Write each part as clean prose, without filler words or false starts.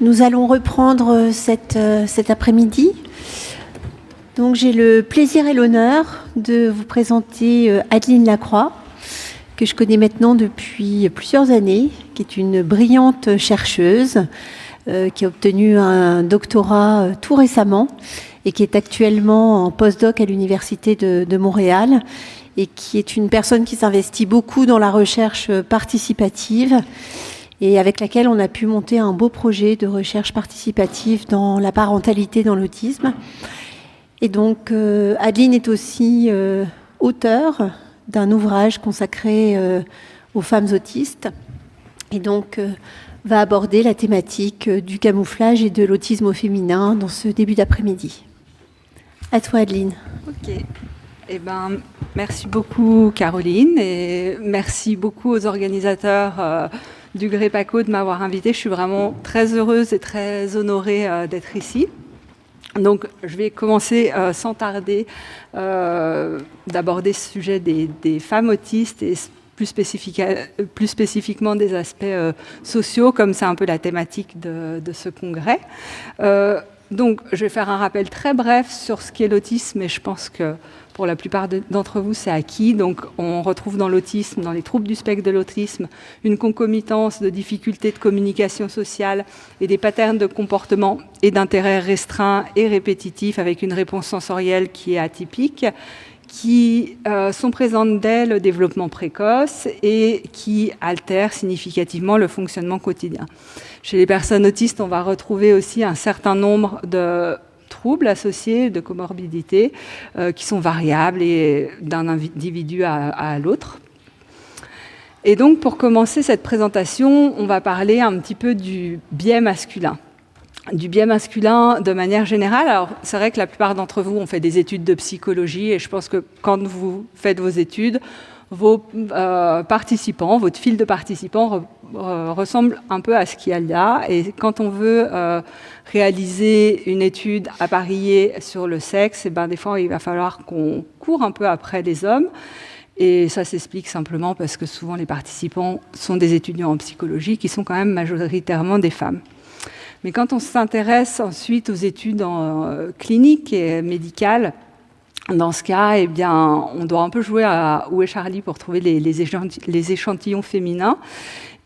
Nous allons reprendre cet après-midi. Donc, j'ai le plaisir et l'honneur de vous présenter Adeline Lacroix, que je connais maintenant depuis plusieurs années, qui est une brillante chercheuse, qui a obtenu un doctorat tout récemment et qui est actuellement en postdoc à l'Université de Montréal et qui est une personne qui s'investit beaucoup dans la recherche participative et avec laquelle on a pu monter un beau projet de recherche participative dans la parentalité dans l'autisme. Et donc, Adeline est aussi auteure d'un ouvrage consacré aux femmes autistes et donc va aborder la thématique du camouflage et de l'autisme au féminin dans ce début d'après-midi. À toi, Adeline. Ok. Eh ben, merci beaucoup, Caroline, et merci beaucoup aux organisateurs du GREPACO de m'avoir invitée. Je suis vraiment très heureuse et très honorée d'être ici. Donc, je vais commencer sans tarder d'aborder ce sujet des femmes autistes et plus spécifiquement des aspects sociaux, comme c'est un peu la thématique de ce congrès. Donc, je vais faire un rappel très bref sur ce qu'est l'autisme, et je pense que pour la plupart d'entre vous, c'est acquis. Donc, on retrouve dans l'autisme, dans les troubles du spectre de l'autisme, une concomitance de difficultés de communication sociale et des patterns de comportement et d'intérêt restreints et répétitifs avec une réponse sensorielle qui est atypique, qui sont présentes dès le développement précoce et qui altèrent significativement le fonctionnement quotidien. Chez les personnes autistes, on va retrouver aussi un certain nombre de troubles associés, de comorbidités, qui sont variables et d'un individu à l'autre. Et donc, pour commencer cette présentation, on va parler un petit peu du biais masculin. Du biais masculin de manière générale. Alors, c'est vrai que la plupart d'entre vous ont fait des études de psychologie et je pense que quand vous faites vos études, vos participants, votre fil de participants ressemble un peu à ce qu'il y a là. Et quand on veut réaliser une étude appariée sur le sexe, et ben, des fois, il va falloir qu'on court un peu après les hommes. Et ça s'explique simplement parce que souvent, les participants sont des étudiants en psychologie qui sont quand même majoritairement des femmes. Mais quand on s'intéresse ensuite aux études cliniques et médicales, dans ce cas, eh bien, on doit un peu jouer à Où est Charlie pour trouver les échantillons féminins.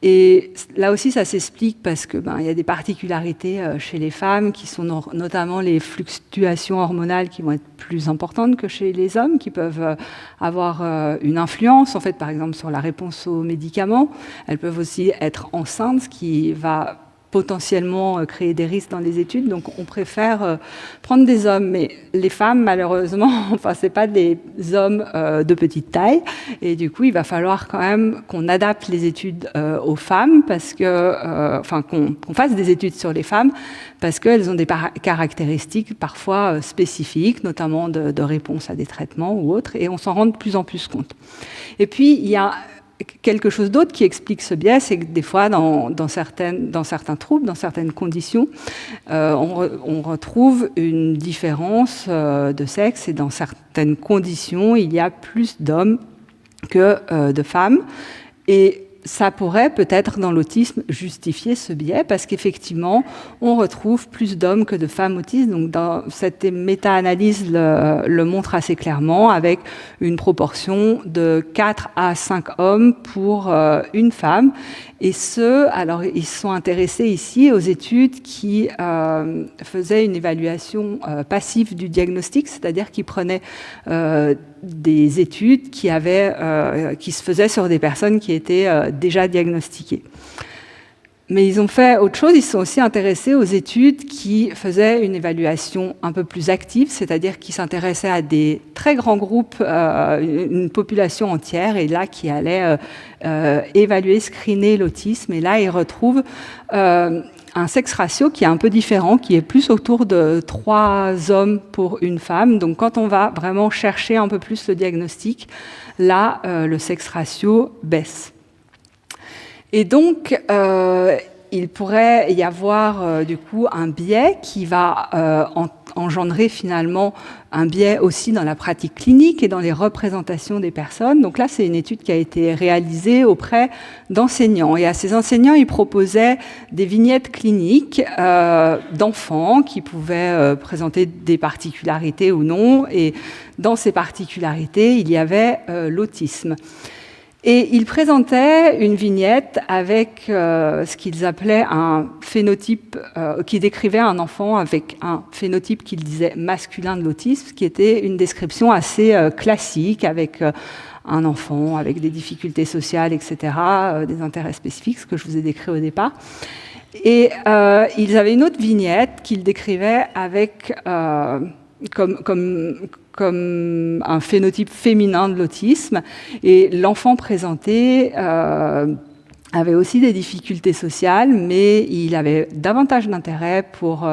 Et là aussi, ça s'explique parce que il y a des particularités chez les femmes qui sont notamment les fluctuations hormonales qui vont être plus importantes que chez les hommes, qui peuvent avoir une influence, en fait, par exemple, sur la réponse aux médicaments. Elles peuvent aussi être enceintes, ce qui va potentiellement créer des risques dans les études, donc on préfère prendre des hommes, mais les femmes, malheureusement, enfin, c'est pas des hommes de petite taille, et du coup, il va falloir quand même qu'on adapte les études aux femmes, parce que, qu'on fasse des études sur les femmes, parce qu'elles ont des caractéristiques parfois spécifiques, notamment de réponse à des traitements ou autres, et on s'en rend de plus en plus compte. Et puis, il y a quelque chose d'autre qui explique ce biais, c'est que des fois, dans certains troubles, dans certaines conditions, on retrouve une différence de sexe et dans certaines conditions, il y a plus d'hommes que de femmes. Et ça pourrait peut-être dans l'autisme justifier ce biais parce qu'effectivement, on retrouve plus d'hommes que de femmes autistes. Donc, dans cette méta-analyse le montre assez clairement avec une proportion de 4 à 5 hommes pour une femme. Et alors ils se sont intéressés ici aux études qui faisaient une évaluation passive du diagnostic, c'est-à-dire qui prenaient des études qui se faisaient sur des personnes qui étaient déjà diagnostiquées. Mais ils ont fait autre chose, ils se sont aussi intéressés aux études qui faisaient une évaluation un peu plus active, c'est-à-dire qui s'intéressaient à des très grands groupes, une population entière, et là qui allaient évaluer, screener l'autisme, et là ils retrouvent un sexe ratio qui est un peu différent, qui est plus autour de 3 hommes pour une femme. Donc quand on va vraiment chercher un peu plus le diagnostic, là le sexe ratio baisse. Et donc, il pourrait y avoir du coup un biais qui va engendrer finalement un biais aussi dans la pratique clinique et dans les représentations des personnes. Donc là, c'est une étude qui a été réalisée auprès d'enseignants. Et à ces enseignants, ils proposaient des vignettes cliniques d'enfants qui pouvaient présenter des particularités ou non. Et dans ces particularités, il y avait l'autisme. Et ils présentaient une vignette avec ce qu'ils appelaient un phénotype, qui décrivait un enfant avec un phénotype qu'ils disaient masculin de l'autisme, ce qui était une description assez classique, avec un enfant avec des difficultés sociales, etc., des intérêts spécifiques, ce que je vous ai décrit au départ. Et ils avaient une autre vignette qu'ils décrivaient avec comme un phénotype féminin de l'autisme. Et l'enfant présenté avait aussi des difficultés sociales, mais il avait davantage d'intérêt pour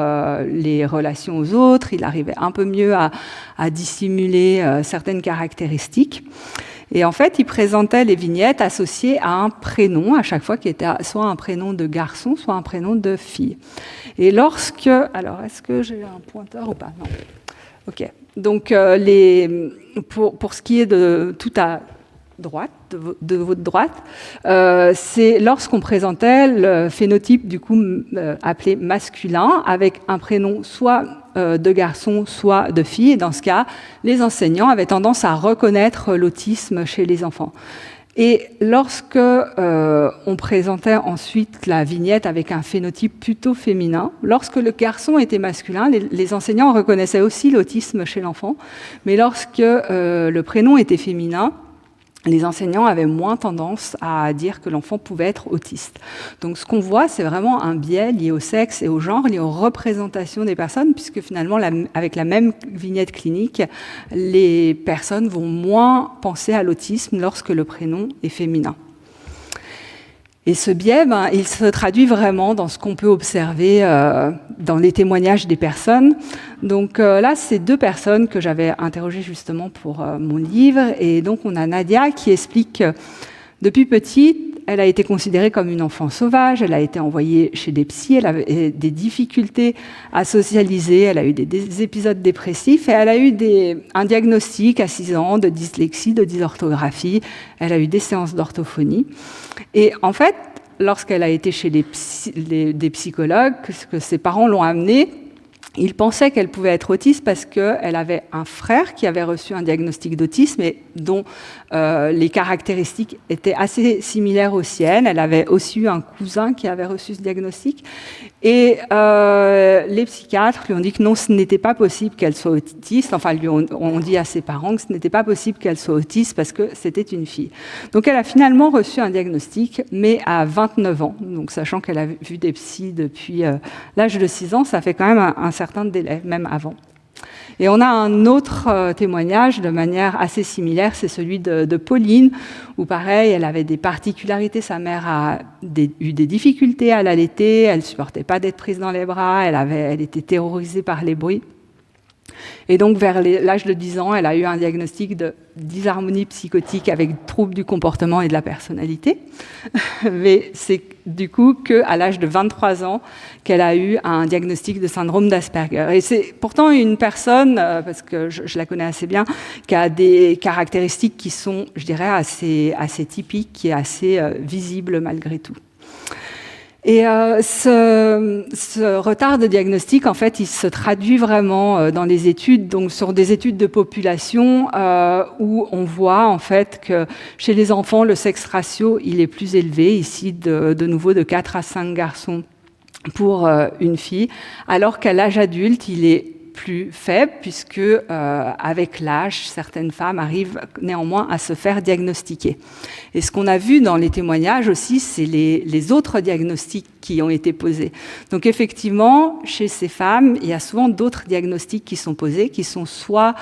les relations aux autres. Il arrivait un peu mieux à dissimuler certaines caractéristiques. Et en fait, il présentait les vignettes associées à un prénom, à chaque fois qui était soit un prénom de garçon, soit un prénom de fille. Et lorsque... Alors, est-ce que j'ai un pointeur ou pas? Non. Ok. Donc, pour ce qui est de tout à droite, de votre droite, c'est lorsqu'on présentait le phénotype du coup appelé masculin avec un prénom soit de garçon, soit de fille. Et dans ce cas, les enseignants avaient tendance à reconnaître l'autisme chez les enfants. Et lorsque on présentait ensuite la vignette avec un phénotype plutôt féminin, lorsque le garçon était masculin, les enseignants reconnaissaient aussi l'autisme chez l'enfant, mais lorsque le prénom était féminin, les enseignants avaient moins tendance à dire que l'enfant pouvait être autiste. Donc ce qu'on voit, c'est vraiment un biais lié au sexe et au genre, lié aux représentations des personnes, puisque finalement, avec la même vignette clinique, les personnes vont moins penser à l'autisme lorsque le prénom est féminin. Et ce biais, il se traduit vraiment dans ce qu'on peut observer dans les témoignages des personnes. Donc là, c'est 2 personnes que j'avais interrogées justement pour mon livre. Et donc, on a Nadia qui explique que depuis petite, elle a été considérée comme une enfant sauvage, elle a été envoyée chez des psys, elle avait des difficultés à socialiser, elle a eu des épisodes dépressifs et elle a eu un diagnostic à 6 ans de dyslexie, de dysorthographie, elle a eu des séances d'orthophonie. Et en fait, lorsqu'elle a été chez des psychologues, que ses parents l'ont amenée, ils pensaient qu'elle pouvait être autiste parce qu'elle avait un frère qui avait reçu un diagnostic d'autisme et dont les caractéristiques étaient assez similaires aux siennes. Elle avait aussi eu un cousin qui avait reçu ce diagnostic. Et les psychiatres lui ont dit que non, ce n'était pas possible qu'elle soit autiste. Enfin, lui ont dit à ses parents que ce n'était pas possible qu'elle soit autiste parce que c'était une fille. Donc, elle a finalement reçu un diagnostic, mais à 29 ans. Donc, sachant qu'elle a vu des psys depuis l'âge de 6 ans, ça fait quand même un certain délai, même avant. Et on a un autre témoignage de manière assez similaire, c'est celui de Pauline, où pareil, elle avait des particularités. Sa mère a eu des difficultés à l'allaiter, elle ne supportait pas d'être prise dans les bras, elle était terrorisée par les bruits. Et donc, vers l'âge de 10 ans, elle a eu un diagnostic de dysharmonie psychotique avec troubles du comportement et de la personnalité. Mais c'est du coup qu'à l'âge de 23 ans qu'elle a eu un diagnostic de syndrome d'Asperger. Et c'est pourtant une personne, parce que je la connais assez bien, qui a des caractéristiques qui sont, je dirais, assez typiques, qui est assez visible malgré tout. Et ce retard de diagnostic, en fait, il se traduit vraiment dans les études, donc sur des études de population où on voit en fait que chez les enfants, le sexe ratio, il est plus élevé, ici de nouveau de 4 à 5 garçons pour une fille, alors qu'à l'âge adulte, il est plus faible, puisque avec l'âge, certaines femmes arrivent néanmoins à se faire diagnostiquer. Et ce qu'on a vu dans les témoignages aussi, c'est les autres diagnostics qui ont été posés. Donc effectivement, chez ces femmes, il y a souvent d'autres diagnostics qui sont posés, qui sont soit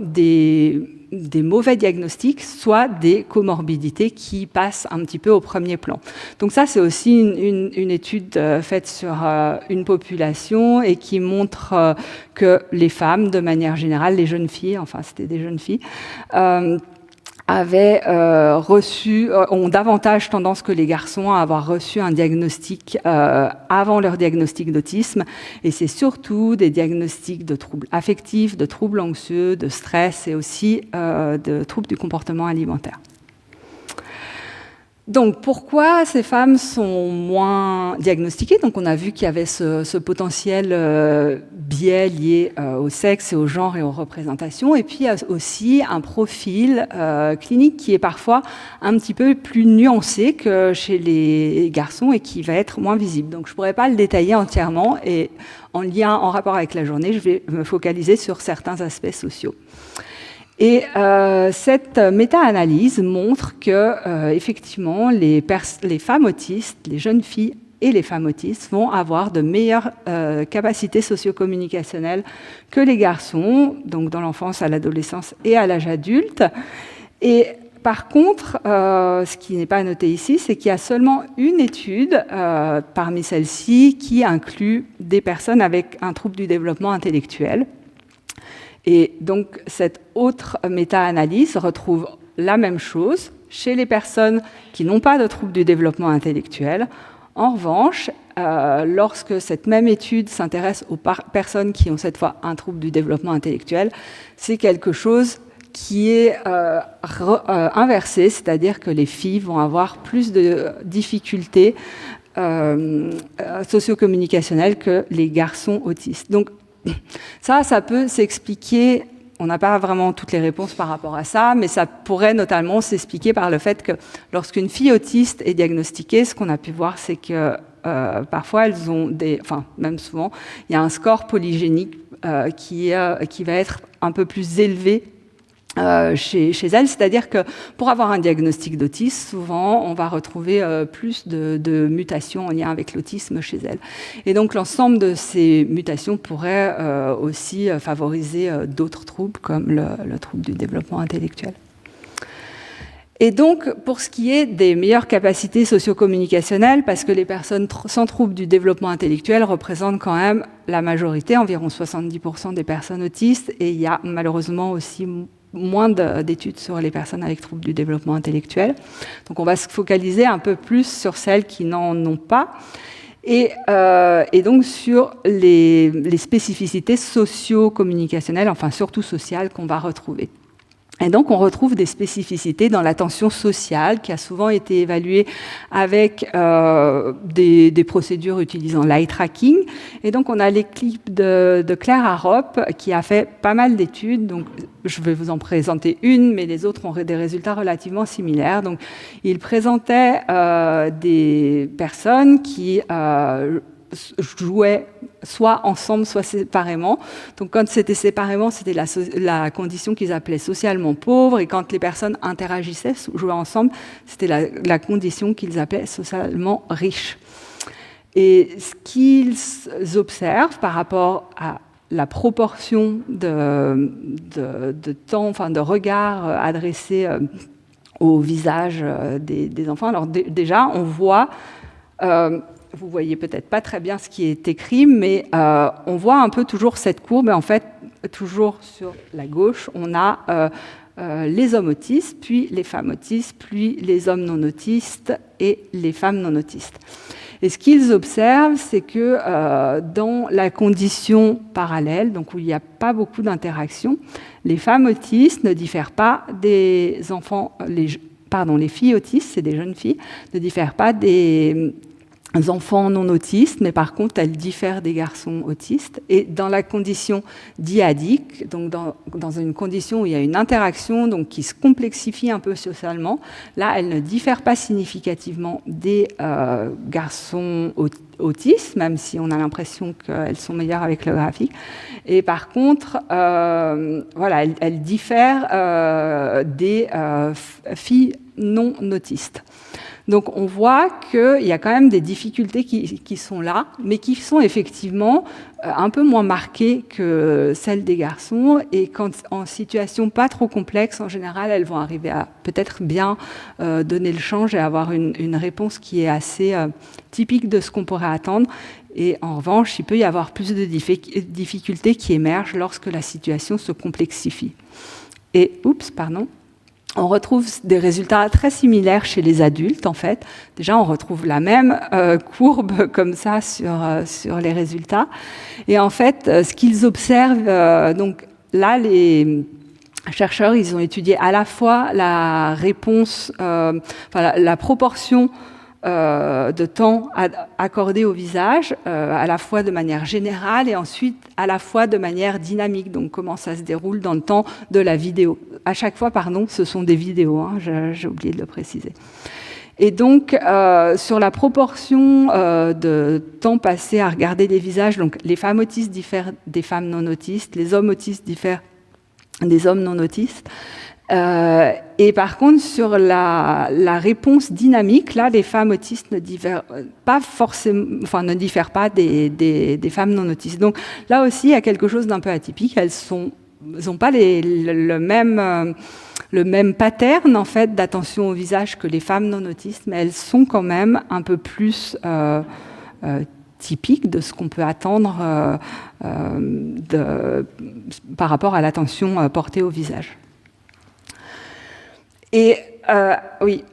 des mauvais diagnostics, soit des comorbidités qui passent un petit peu au premier plan. Donc ça, c'est aussi une étude faite sur une population et qui montre que les femmes, de manière générale, les jeunes filles, enfin c'était des jeunes filles, ont davantage tendance que les garçons à avoir reçu un diagnostic avant leur diagnostic d'autisme. Et c'est surtout des diagnostics de troubles affectifs, de troubles anxieux, de stress et aussi de troubles du comportement alimentaire. Donc, pourquoi ces femmes sont moins diagnostiquées? Donc, on a vu qu'il y avait ce potentiel biais lié au sexe et au genre et aux représentations. Et puis, il y a aussi un profil clinique qui est parfois un petit peu plus nuancé que chez les garçons et qui va être moins visible. Donc, je ne pourrais pas le détailler entièrement. Et en rapport avec la journée, je vais me focaliser sur certains aspects sociaux. Et cette méta-analyse montre que, effectivement, les femmes autistes, les jeunes filles et les femmes autistes vont avoir de meilleures capacités socio-communicationnelles que les garçons, donc dans l'enfance, à l'adolescence et à l'âge adulte. Et par contre, ce qui n'est pas noté ici, c'est qu'il y a seulement une étude parmi celles-ci qui inclut des personnes avec un trouble du développement intellectuel. Et donc, cette autre méta-analyse retrouve la même chose chez les personnes qui n'ont pas de trouble du développement intellectuel. En revanche, lorsque cette même étude s'intéresse aux personnes qui ont cette fois un trouble du développement intellectuel, c'est quelque chose qui est inversé, c'est-à-dire que les filles vont avoir plus de difficultés socio-communicationnelles que les garçons autistes. Donc, ça peut s'expliquer, on n'a pas vraiment toutes les réponses par rapport à ça, mais ça pourrait notamment s'expliquer par le fait que lorsqu'une fille autiste est diagnostiquée, ce qu'on a pu voir, c'est que parfois elles ont même souvent, il y a un score polygénique qui va être un peu plus élevé chez elles, c'est-à-dire que pour avoir un diagnostic d'autisme, souvent on va retrouver plus de mutations en lien avec l'autisme chez elles. Et donc l'ensemble de ces mutations pourrait aussi favoriser d'autres troubles comme le trouble du développement intellectuel. Et donc, pour ce qui est des meilleures capacités socio-communicationnelles, parce que les personnes sans trouble du développement intellectuel représentent quand même la majorité, environ 70% des personnes autistes, et il y a malheureusement aussi moins d'études sur les personnes avec troubles du développement intellectuel. Donc on va se focaliser un peu plus sur celles qui n'en ont pas et donc sur les spécificités socio-communicationnelles, enfin surtout sociales, qu'on va retrouver. Et donc, on retrouve des spécificités dans l'attention sociale qui a souvent été évaluée avec des procédures utilisant l'eye tracking. Et donc, on a l'équipe de Claire Harrop qui a fait pas mal d'études. Donc, je vais vous en présenter une, mais les autres ont des résultats relativement similaires. Donc, il présentait des personnes qui jouaient soit ensemble, soit séparément. Donc, quand c'était séparément, c'était la condition qu'ils appelaient socialement pauvre, et quand les personnes interagissaient, jouaient ensemble, c'était la condition qu'ils appelaient socialement riche. Et ce qu'ils observent par rapport à la proportion de temps, enfin de regard adressé au visage des enfants, alors déjà, on voit... vous voyez peut-être pas très bien ce qui est écrit, mais on voit un peu toujours cette courbe. Et en fait, toujours sur la gauche, on a les hommes autistes, puis les femmes autistes, puis les hommes non autistes et les femmes non autistes. Et ce qu'ils observent, c'est que dans la condition parallèle, donc où il n'y a pas beaucoup d'interaction, les femmes autistes ne diffèrent pas des enfants, les filles autistes, c'est des jeunes filles, ne diffèrent pas des enfants non autistes, mais par contre, elles diffèrent des garçons autistes. Et dans la condition dyadique, donc dans une condition où il y a une interaction donc qui se complexifie un peu socialement, là, elles ne diffèrent pas significativement des garçons autistes, même si on a l'impression qu'elles sont meilleures avec le graphique. Et par contre, voilà, elles diffèrent des filles non autistes. Donc on voit qu'il y a quand même des difficultés qui sont là, mais qui sont effectivement un peu moins marquées que celles des garçons. Et quand en situation pas trop complexe, en général, elles vont arriver à peut-être bien donner le change et avoir une réponse qui est assez typique de ce qu'on pourrait attendre. Et en revanche, il peut y avoir plus de difficultés qui émergent lorsque la situation se complexifie. Et, on retrouve des résultats très similaires chez les adultes, en fait. Déjà, on retrouve la même courbe comme ça sur les résultats. Et en fait, ce qu'ils observent, donc là, les chercheurs, ils ont étudié à la fois la réponse, la proportion de temps accordé au visage, à la fois de manière générale et ensuite à la fois de manière dynamique. Donc comment ça se déroule dans le temps de la vidéo. À chaque fois, pardon, ce sont des vidéos, hein, j'ai oublié de le préciser. Et donc, sur la proportion de temps passé à regarder les visages, donc les femmes autistes diffèrent des femmes non autistes, les hommes autistes diffèrent des hommes non autistes. Et par contre, sur la réponse dynamique, là, les femmes autistes ne diffèrent pas forcément, enfin, ne diffèrent pas des femmes non autistes. Donc là aussi, il y a quelque chose d'un peu atypique. Elles n'ont pas le même pattern en fait d'attention au visage que les femmes non autistes, mais elles sont quand même un peu plus typiques de ce qu'on peut attendre par rapport à l'attention portée au visage. Et oui.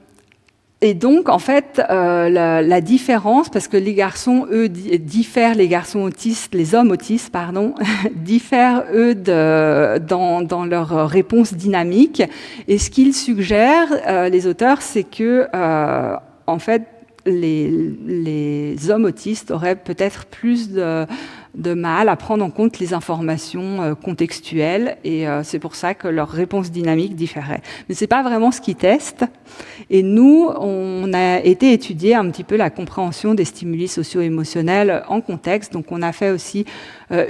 Et donc, en fait, la différence, parce que les garçons, eux, diffèrent, les garçons autistes, les hommes autistes, pardon, diffèrent, eux, dans leur réponse dynamique. Et ce qu'ils suggèrent, les auteurs, c'est que, en fait, les hommes autistes auraient peut-être plus de mal à prendre en compte les informations contextuelles et c'est pour ça que leur réponse dynamique différait. Mais c'est pas vraiment ce qu'ils testent. Et nous, on a été étudier un petit peu la compréhension des stimuli socio-émotionnels en contexte. Donc on a fait aussi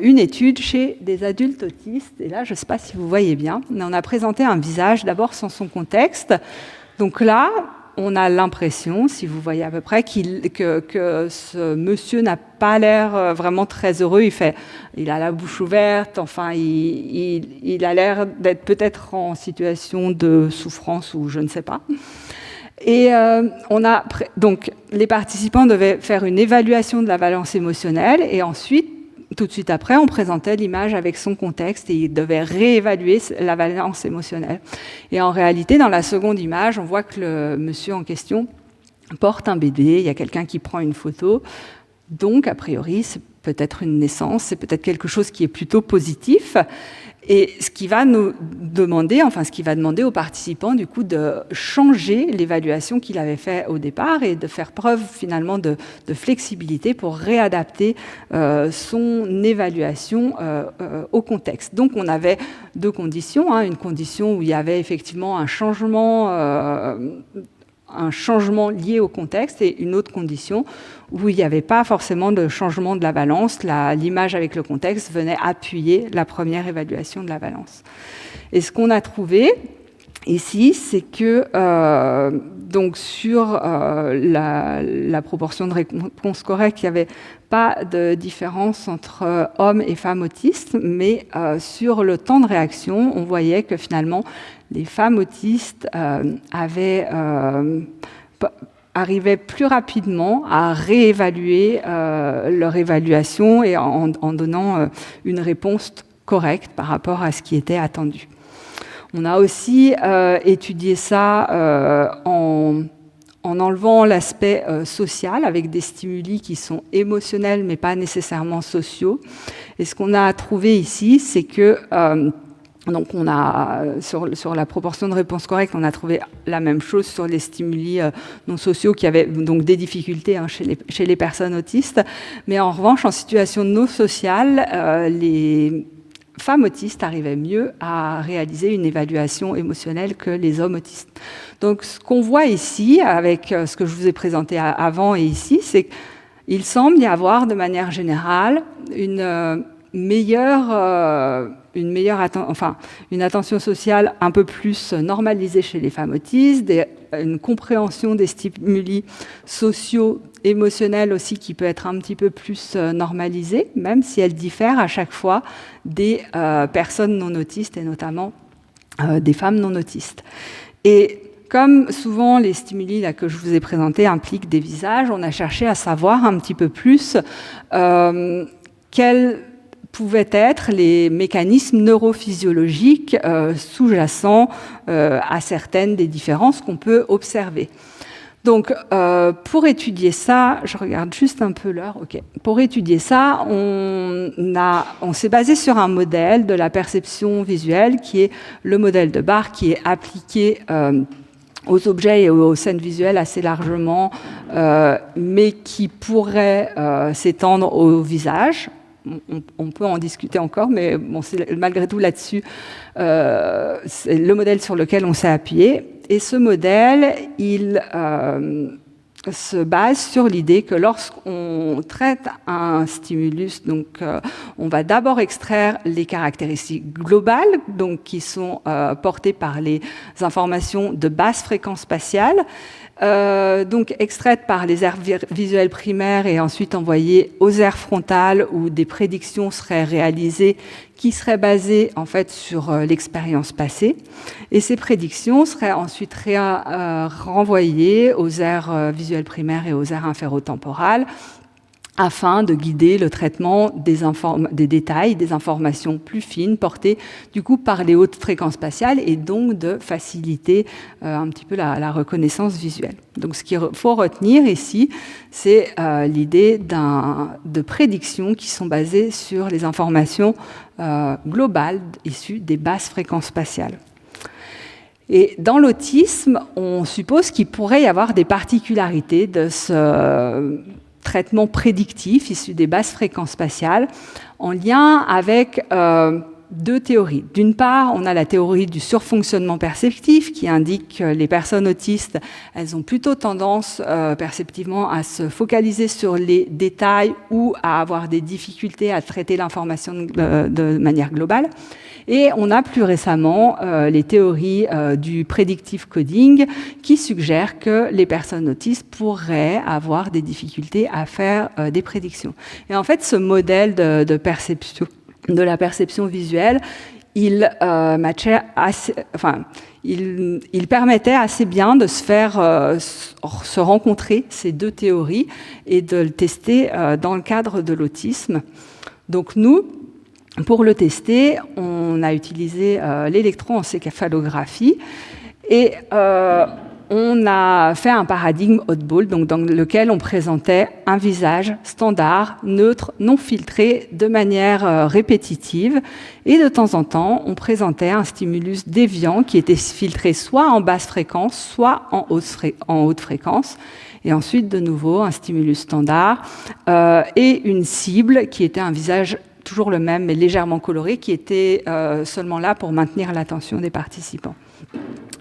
une étude chez des adultes autistes. Et là, je sais pas si vous voyez bien, mais on a présenté un visage d'abord sans son contexte. Donc là, on a l'impression, si vous voyez à peu près, que ce monsieur n'a pas l'air vraiment très heureux. Il a la bouche ouverte, enfin, il a l'air d'être peut-être en situation de souffrance ou je ne sais pas. Et donc, les participants devaient faire une évaluation de la valence émotionnelle et ensuite, tout de suite après, on présentait l'image avec son contexte et ils devaient réévaluer la valence émotionnelle. Et en réalité, dans la seconde image, on voit que le monsieur en question porte un bébé, il y a quelqu'un qui prend une photo. Donc, a priori, c'est peut-être une naissance, c'est peut-être quelque chose qui est plutôt positif. Et ce qui va demander aux participants, du coup, de changer l'évaluation qu'il avait fait au départ et de faire preuve, finalement, de flexibilité pour réadapter son évaluation au contexte. Donc, on avait deux conditions, hein, une condition où il y avait effectivement un changement lié au contexte et une autre condition où il n'y avait pas forcément de changement de la valence. L'image avec le contexte venait appuyer la première évaluation de la valence. Et ce qu'on a trouvé ici, c'est que donc sur la proportion de réponses correctes, il n'y avait pas de différence entre hommes et femmes autistes, mais sur le temps de réaction, on voyait que finalement, les femmes autistes arrivaient plus rapidement à réévaluer leur évaluation et en donnant une réponse correcte par rapport à ce qui était attendu. On a aussi étudié ça en enlevant l'aspect social avec des stimuli qui sont émotionnels mais pas nécessairement sociaux. Et ce qu'on a trouvé ici, c'est que donc on a sur la proportion de réponses correctes, on a trouvé la même chose sur les stimuli non sociaux qui avaient donc des difficultés hein, chez les personnes autistes. Mais en revanche, en situation non sociale, les femmes autistes arrivaient mieux à réaliser une évaluation émotionnelle que les hommes autistes. Donc ce qu'on voit ici, avec ce que je vous ai présenté avant et ici, c'est qu'il semble y avoir de manière générale une attention sociale un peu plus normalisée chez les femmes autistes, une compréhension des stimuli sociaux, émotionnels aussi qui peut être un petit peu plus normalisée, même si elle diffère à chaque fois des personnes non autistes et notamment des femmes non autistes. Et comme souvent les stimuli là, que je vous ai présentés impliquent des visages, on a cherché à savoir un petit peu plus quelle pouvaient être les mécanismes neurophysiologiques sous-jacents à certaines des différences qu'on peut observer. Donc, pour étudier ça, je regarde juste un peu l'heure. Ok. Pour étudier ça, on s'est basé sur un modèle de la perception visuelle qui est le modèle de Barr, qui est appliqué aux objets et aux scènes visuelles assez largement, mais qui pourrait s'étendre au visage. On peut en discuter encore, mais bon, c'est malgré tout là-dessus, c'est le modèle sur lequel on s'est appuyé. Et ce modèle, il se base sur l'idée que lorsqu'on traite un stimulus, donc on va d'abord extraire les caractéristiques globales, donc qui sont portées par les informations de basse fréquence spatiale, donc extraites par les aires visuelles primaires et ensuite envoyées aux aires frontales où des prédictions seraient réalisées qui seraient basées en fait sur l'expérience passée. Et ces prédictions seraient ensuite renvoyées aux aires visuelles primaires et aux aires inférotemporales afin de guider le traitement des détails, des informations plus fines portées du coup par les hautes fréquences spatiales et donc de faciliter un petit peu la reconnaissance visuelle. Donc ce qu'il faut retenir ici, c'est l'idée de prédictions qui sont basées sur les informations globales issues des basses fréquences spatiales. Et dans l'autisme, on suppose qu'il pourrait y avoir des particularités de ce traitement prédictif issu des basses fréquences spatiales en lien avec deux théories. D'une part, on a la théorie du surfonctionnement perceptif qui indique que les personnes autistes, elles ont plutôt tendance perceptivement à se focaliser sur les détails ou à avoir des difficultés à traiter l'information de manière globale. Et on a plus récemment les théories du predictive coding qui suggèrent que les personnes autistes pourraient avoir des difficultés à faire des prédictions. Et en fait, ce modèle de perception, de la perception visuelle, il permettait assez bien de se faire se rencontrer ces deux théories et de le tester dans le cadre de l'autisme. Donc nous, pour le tester, on a utilisé l'électroencéphalographie et on a fait un paradigme Oddball, donc dans lequel on présentait un visage standard, neutre, non filtré, de manière répétitive. Et de temps en temps, on présentait un stimulus déviant qui était filtré soit en basse fréquence, soit en haute fréquence. Et ensuite, de nouveau, un stimulus standard et une cible qui était un visage toujours le même, mais légèrement coloré, qui était seulement là pour maintenir l'attention des participants.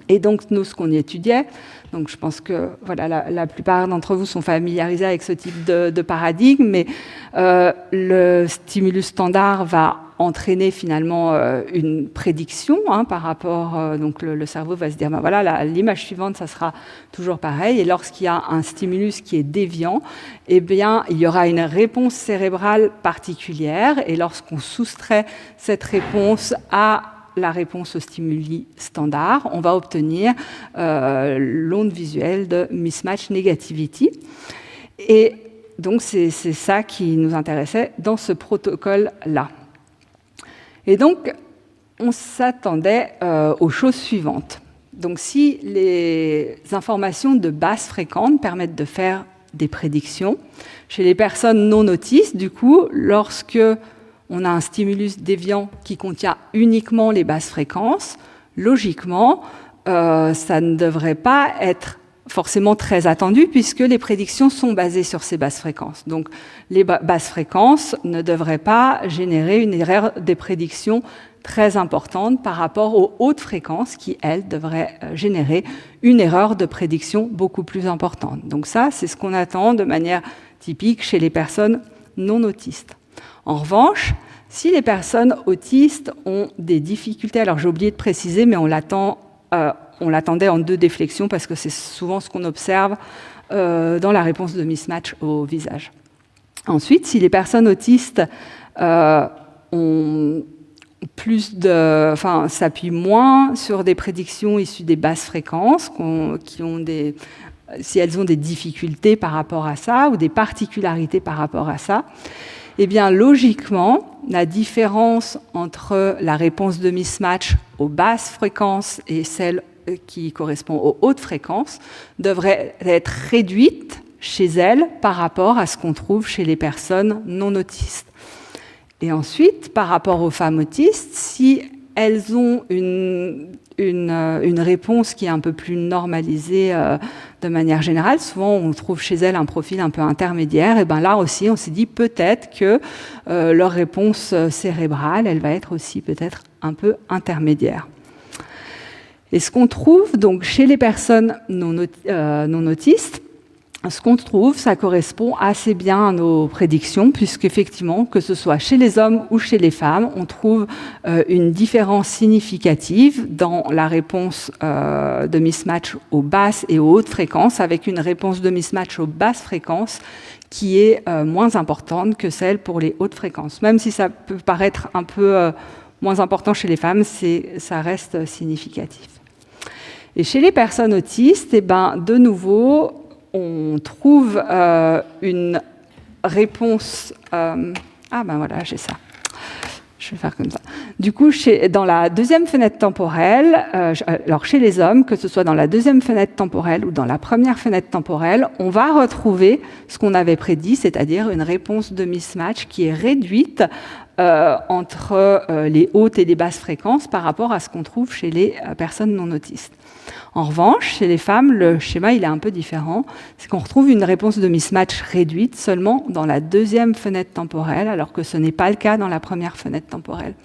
Et donc, nous, ce qu'on y étudiait, donc je pense que voilà, la plupart d'entre vous sont familiarisés avec ce type de paradigme, mais le stimulus standard va entraîner finalement une prédiction par rapport, donc le cerveau va se dire, ben voilà, l'image suivante, ça sera toujours pareil, et lorsqu'il y a un stimulus qui est déviant, eh bien, il y aura une réponse cérébrale particulière, et lorsqu'on soustrait cette réponse à la réponse au stimuli standard, on va obtenir l'onde visuelle de mismatch negativity. Et donc, c'est ça qui nous intéressait dans ce protocole-là. Et donc, on s'attendait aux choses suivantes. Donc, si les informations de basse fréquence permettent de faire des prédictions, chez les personnes non autistes, du coup, lorsque on a un stimulus déviant qui contient uniquement les basses fréquences, logiquement, ça ne devrait pas être forcément très attendu puisque les prédictions sont basées sur ces basses fréquences. Donc, les basses fréquences ne devraient pas générer une erreur des prédictions très importante par rapport aux hautes fréquences qui, elles, devraient générer une erreur de prédiction beaucoup plus importante. Donc ça, c'est ce qu'on attend de manière typique chez les personnes non autistes. En revanche, si les personnes autistes ont des difficultés, alors j'ai oublié de préciser, mais on l'attendait en 2 déflexions parce que c'est souvent ce qu'on observe dans la réponse de mismatch au visage. Ensuite, si les personnes autistes s'appuient moins sur des prédictions issues des basses fréquences, si elles ont des difficultés par rapport à ça ou des particularités par rapport à ça, eh bien, logiquement, la différence entre la réponse de mismatch aux basses fréquences et celle qui correspond aux hautes fréquences devrait être réduite chez elles par rapport à ce qu'on trouve chez les personnes non autistes. Et ensuite, par rapport aux femmes autistes, si elles ont une réponse qui est un peu plus normalisée de manière générale, souvent on trouve chez elles un profil un peu intermédiaire, et bien là aussi on s'est dit peut-être que leur réponse cérébrale, elle va être aussi peut-être un peu intermédiaire. Et ce qu'on trouve donc chez les personnes non autistes, ce qu'on trouve, ça correspond assez bien à nos prédictions, puisqu'effectivement, que ce soit chez les hommes ou chez les femmes, on trouve une différence significative dans la réponse de mismatch aux basses et aux hautes fréquences, avec une réponse de mismatch aux basses fréquences qui est moins importante que celle pour les hautes fréquences. Même si ça peut paraître un peu moins important chez les femmes, ça reste significatif. Et chez les personnes autistes, eh ben, de nouveau, on trouve une réponse... ben voilà, j'ai ça. Je vais faire comme ça. Du coup, dans la deuxième fenêtre temporelle, alors chez les hommes, que ce soit dans la deuxième fenêtre temporelle ou dans la première fenêtre temporelle, on va retrouver ce qu'on avait prédit, c'est-à-dire une réponse de mismatch qui est réduite entre les hautes et les basses fréquences par rapport à ce qu'on trouve chez les personnes non autistes. En revanche, chez les femmes, le schéma il est un peu différent. C'est qu'on retrouve une réponse de mismatch réduite seulement dans la deuxième fenêtre temporelle, alors que ce n'est pas le cas dans la première fenêtre temporelle.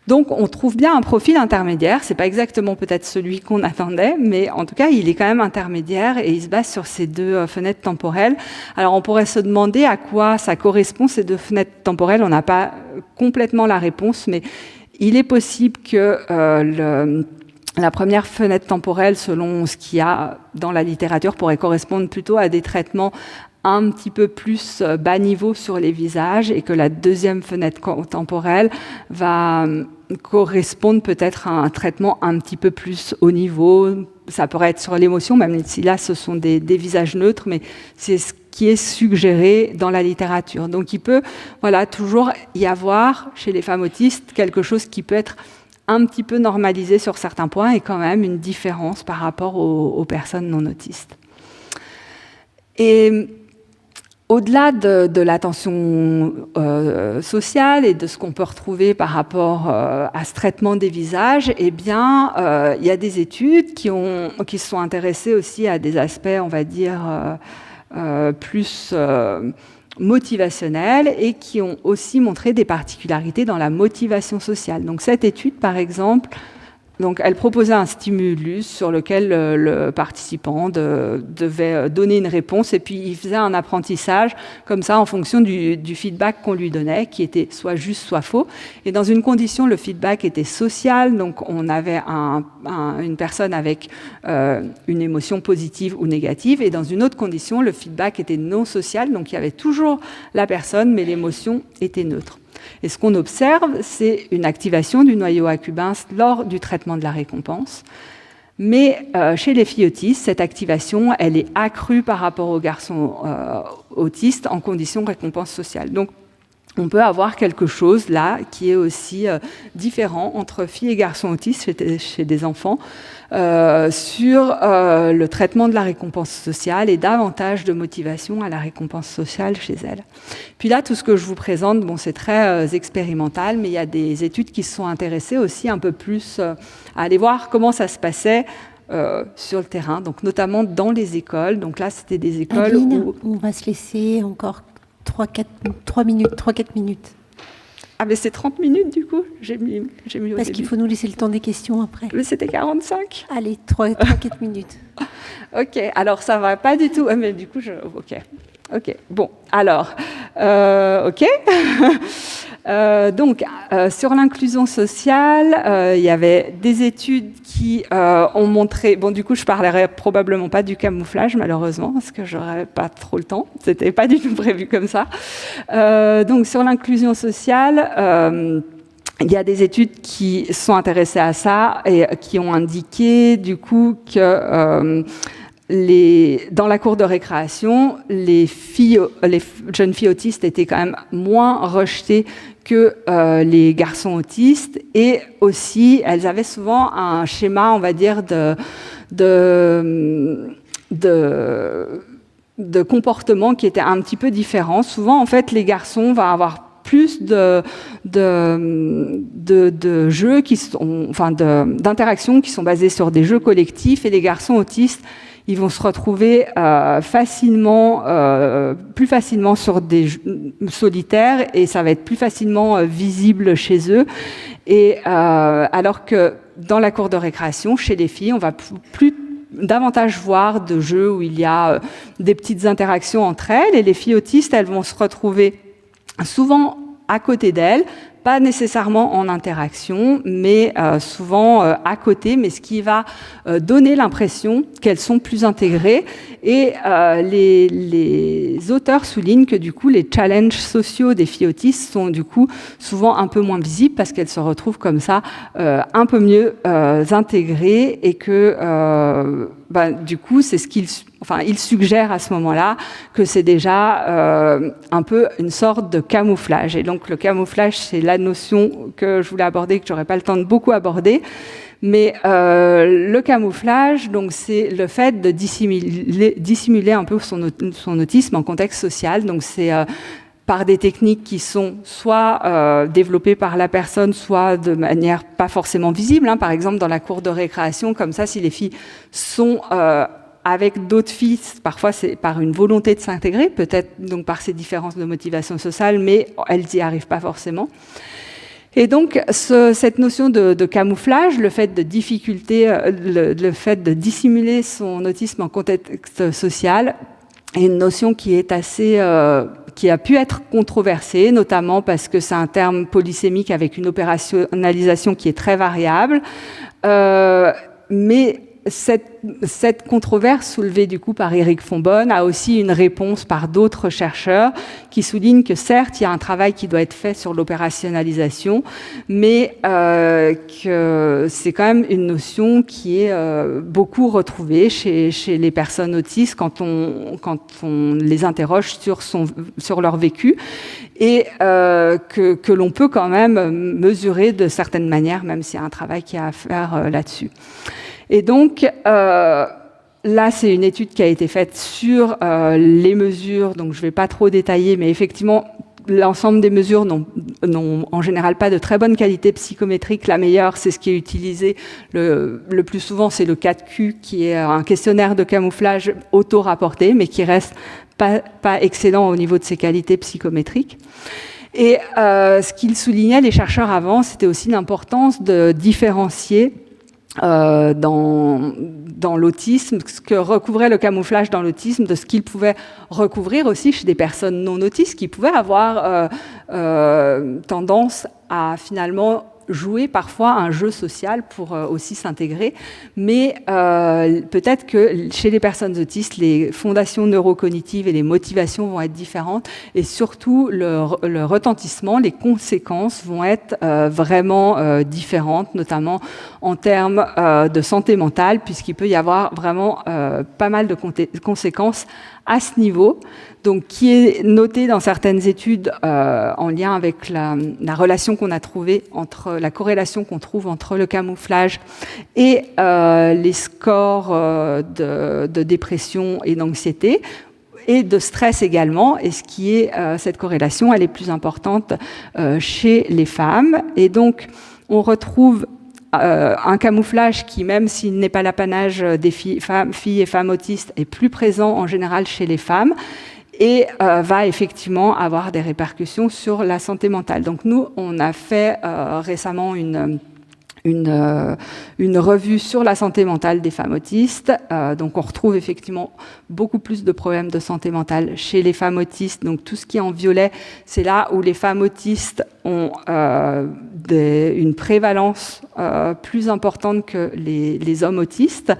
Donc on trouve bien un profil intermédiaire. C'est pas exactement peut-être celui qu'on attendait, mais en tout cas il est quand même intermédiaire et il se base sur ces deux fenêtres temporelles. Alors on pourrait se demander à quoi ça correspond ces deux fenêtres temporelles. On n'a pas complètement la réponse, mais il est possible que la première fenêtre temporelle, selon ce qu'il y a dans la littérature, pourrait correspondre plutôt à des traitements un petit peu plus bas niveau sur les visages, et que la deuxième fenêtre temporelle va correspondre peut-être à un traitement un petit peu plus haut niveau. Ça pourrait être sur l'émotion, même si là ce sont des visages neutres, mais c'est ce qui est suggéré dans la littérature. Donc il peut toujours y avoir chez les femmes autistes quelque chose qui peut être un petit peu normalisé sur certains points et quand même une différence par rapport aux personnes non autistes. Et au-delà de l'attention sociale et de ce qu'on peut retrouver par rapport à ce traitement des visages, eh bien, il y a des études qui se sont intéressées aussi à des aspects, on va dire, plus motivationnels, et qui ont aussi montré des particularités dans la motivation sociale. Donc cette étude, par exemple, elle proposait un stimulus sur lequel le participant devait donner une réponse, et puis il faisait un apprentissage comme ça en fonction du feedback qu'on lui donnait, qui était soit juste soit faux. Et dans une condition, le feedback était social, donc on avait une personne avec une émotion positive ou négative, et dans une autre condition, le feedback était non social, donc il y avait toujours la personne, mais l'émotion était neutre. Et ce qu'on observe, c'est une activation du noyau accumbens lors du traitement de la récompense. Mais chez les filles autistes, cette activation, elle est accrue par rapport aux garçons autistes en conditions récompense sociale. Donc, on peut avoir quelque chose là qui est aussi différent entre filles et garçons autistes chez des enfants sur le traitement de la récompense sociale, et davantage de motivation à la récompense sociale chez elles. Puis là, tout ce que je vous présente, c'est très expérimental, mais il y a des études qui se sont intéressées aussi un peu plus à aller voir comment ça se passait sur le terrain, donc notamment dans les écoles. Donc là, c'était des écoles Adeline, on va se laisser encore 3-4 minutes. Ah, mais c'est 30 minutes du coup, j'ai mis Parce qu'il faut nous laisser le temps des questions après. Mais c'était 45. Allez, 3-4 minutes. Ok, alors ça va pas du tout. Mais du coup, ok. Bon, alors, ok. Donc, sur l'inclusion sociale, il y avait des études qui ont montré... Bon, du coup, je parlerai probablement pas du camouflage, malheureusement, parce que j'aurais pas trop le temps. C'était pas du tout prévu comme ça. Donc, sur l'inclusion sociale... il y a des études qui sont intéressées à ça et qui ont indiqué du coup que dans la cour de récréation, les jeunes filles autistes étaient quand même moins rejetées que les garçons autistes, et aussi elles avaient souvent un schéma, on va dire, de comportement qui était un petit peu différent. Souvent, en fait, les garçons vont avoir plus de jeux qui sont, enfin, d'interactions qui sont basées sur des jeux collectifs, et les garçons autistes, ils vont se retrouver plus facilement sur des jeux solitaires, et ça va être plus facilement visible chez eux. Et alors que dans la cour de récréation, chez les filles, on va davantage voir de jeux où il y a des petites interactions entre elles, et les filles autistes, elles vont se retrouver souvent à côté d'elles, pas nécessairement en interaction, mais souvent à côté, mais ce qui va donner l'impression qu'elles sont plus intégrées. Et les auteurs soulignent que du coup, les challenges sociaux des filles autistes sont du coup souvent un peu moins visibles, parce qu'elles se retrouvent comme ça un peu mieux intégrées, et que du coup, c'est ce ils suggèrent à ce moment-là que c'est déjà un peu une sorte de camouflage. Et donc le camouflage, c'est la notion que je voulais aborder, que j'aurais pas le temps de beaucoup aborder. Mais le camouflage, donc, c'est le fait de dissimuler un peu son autisme en contexte social. Donc c'est par des techniques qui sont soit développées par la personne, soit de manière pas forcément visible. Par exemple, dans la cour de récréation, comme ça, si les filles sont avec d'autres filles, parfois c'est par une volonté de s'intégrer, peut-être donc par ces différences de motivation sociale, mais elles n'y arrivent pas forcément. Et donc, cette notion de camouflage, le fait de le fait de dissimuler son autisme en contexte social, est une notion qui est qui a pu être controversée, notamment parce que c'est un terme polysémique avec une opérationnalisation qui est très variable. Mais cette controverse soulevée du coup par Eric Fonbonne a aussi une réponse par d'autres chercheurs qui soulignent que certes, il y a un travail qui doit être fait sur l'opérationnalisation, mais que c'est quand même une notion qui est beaucoup retrouvée chez les personnes autistes quand on les interroge sur leur vécu, et que l'on peut quand même mesurer de certaines manières, même s'il y a un travail qui a à faire là-dessus. Et donc, là, c'est une étude qui a été faite sur les mesures, donc je ne vais pas trop détailler, mais effectivement, l'ensemble des mesures n'ont en général pas de très bonne qualité psychométrique. La meilleure, c'est ce qui est utilisé le plus souvent, c'est le 4Q, qui est un questionnaire de camouflage auto-rapporté, mais qui reste pas excellent au niveau de ses qualités psychométriques. Et ce qu'ils soulignaient, les chercheurs avant, c'était aussi l'importance de différencier dans l'autisme, ce que recouvrait le camouflage dans l'autisme, de ce qu'il pouvait recouvrir aussi chez des personnes non autistes qui pouvaient avoir tendance à finalement jouer parfois un jeu social pour aussi s'intégrer, mais peut-être que chez les personnes autistes, les fondations neurocognitives et les motivations vont être différentes, et surtout le retentissement, les conséquences vont être vraiment différentes, notamment en termes de santé mentale, puisqu'il peut y avoir vraiment pas mal de conséquences à ce niveau, donc qui est noté dans certaines études en lien avec la relation qu'on a trouvée entre la corrélation qu'on trouve entre le camouflage et les scores de dépression et d'anxiété, et de stress également, et ce qui est cette corrélation, elle est plus importante chez les femmes, et donc on retrouve un camouflage qui, même s'il n'est pas l'apanage des filles et femmes autistes, est plus présent en général chez les femmes, et va effectivement avoir des répercussions sur la santé mentale. Donc nous, on a fait récemment une revue sur la santé mentale des femmes autistes. Donc on retrouve effectivement beaucoup plus de problèmes de santé mentale chez les femmes autistes. Donc tout ce qui est en violet, c'est là où les femmes autistes ont une prévalence plus importante que les hommes autistes.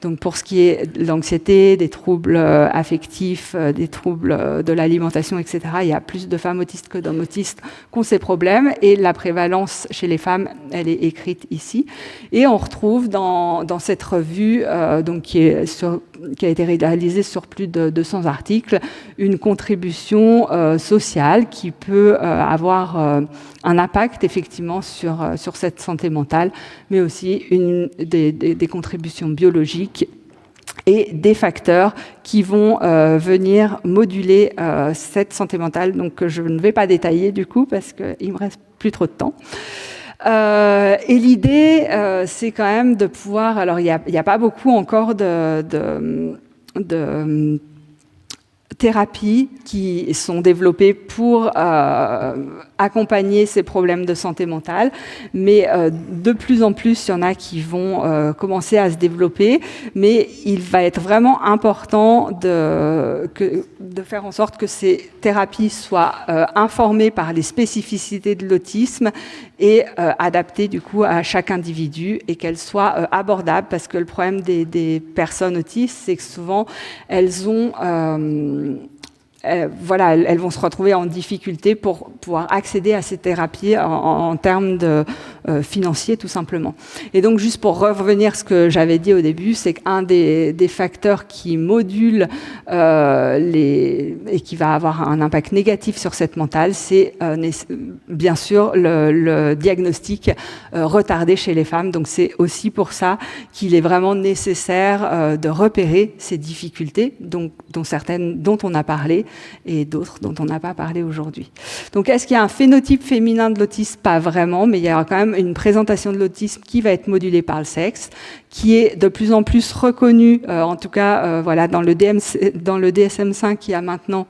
Donc pour ce qui est de l'anxiété, des troubles affectifs, des troubles de l'alimentation, etc., il y a plus de femmes autistes que d'hommes autistes qui ont ces problèmes. Et la prévalence chez les femmes, elle est écrite ici. Et on retrouve dans cette revue, donc qui a été réalisée sur plus de 200 articles, une contribution sociale qui peut avoir un impact effectivement sur cette santé mentale, mais aussi des contributions biologiques et des facteurs qui vont venir moduler cette santé mentale, donc que je ne vais pas détailler du coup parce qu'il me reste plus trop de temps. Et l'idée, c'est quand même de pouvoir... Alors, il n'y a pas beaucoup encore de thérapies qui sont développées pour accompagner ces problèmes de santé mentale, mais de plus en plus, il y en a qui vont commencer à se développer, mais il va être vraiment important de faire en sorte que ces thérapies soient informées par les spécificités de l'autisme et adaptées du coup à chaque individu et qu'elles soient abordables, parce que le problème des personnes autistes, c'est que souvent elles ont elles vont se retrouver en difficulté pour pouvoir accéder à ces thérapies en termes de financiers tout simplement. Et donc juste pour revenir à ce que j'avais dit au début, c'est qu'un des facteurs qui module et qui va avoir un impact négatif sur cette mentale, c'est bien sûr le diagnostic retardé chez les femmes. Donc c'est aussi pour ça qu'il est vraiment nécessaire de repérer ces difficultés, dont certaines dont on a parlé, et d'autres dont on n'a pas parlé aujourd'hui. Donc, est-ce qu'il y a un phénotype féminin de l'autisme? Pas vraiment, mais il y a quand même une présentation de l'autisme qui va être modulée par le sexe, qui est de plus en plus reconnue, en tout cas, dans le DSM-5, il y a maintenant